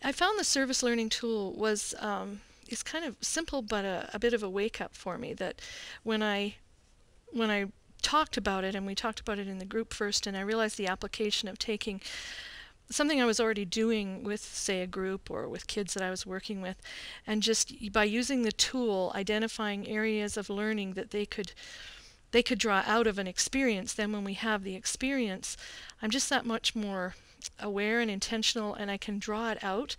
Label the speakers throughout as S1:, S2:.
S1: I found the service learning tool was is kind of simple, but a bit of a wake up for me. That when I talked about it, and we talked about it in the group first, and I realized the application of taking something I was already doing with, say, a group or with kids that I was working with, and just by using the tool, identifying areas of learning that they could draw out of an experience. Then when we have the experience, I'm just that much more aware and intentional, and I can draw it out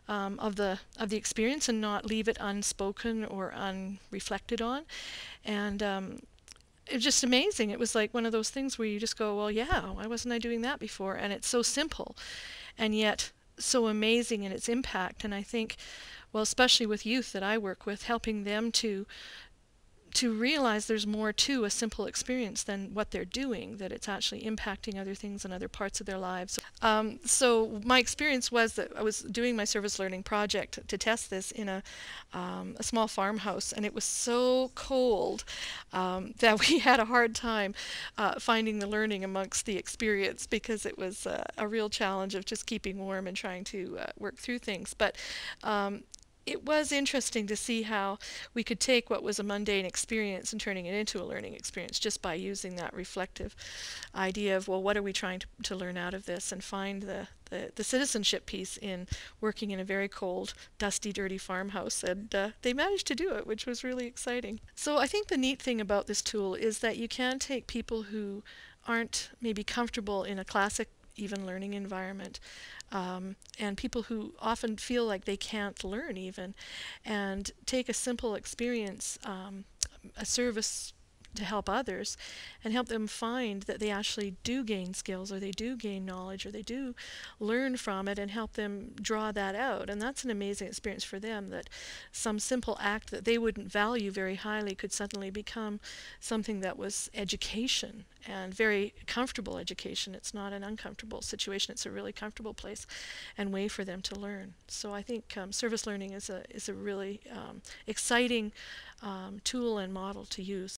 S1: of the experience and not leave it unspoken or unreflected on. And it was just amazing. It was like one of those things where you just go, well, yeah, why wasn't I doing that before? And it's so simple, and yet so amazing in its impact. And I think, well, especially with youth that I work with, helping them to realize there's more to a simple experience than what they're doing, that it's actually impacting other things in other parts of their lives. So my experience was that I was doing my service learning project to test this in a small farmhouse, and it was so cold that we had a hard time finding the learning amongst the experience, because it was a real challenge of just keeping warm and trying to work through things. But it was interesting to see how we could take what was a mundane experience and turning it into a learning experience just by using that reflective idea of, well, what are we trying to learn out of this, and find the citizenship piece in working in a very cold, dusty, dirty farmhouse. And they managed to do it, which was really exciting. So I think the neat thing about this tool is that you can take people who aren't maybe comfortable in a classic even learning environment, and people who often feel like they can't learn even, and take a simple experience, a service to help others, and help them find that they actually do gain skills, or they do gain knowledge, or they do learn from it, and help them draw that out. And that's an amazing experience for them, that some simple act that they wouldn't value very highly could suddenly become something that was education, and very comfortable education. It's not an uncomfortable situation, it's a really comfortable place and way for them to learn. So I think service learning is a really exciting tool and model to use.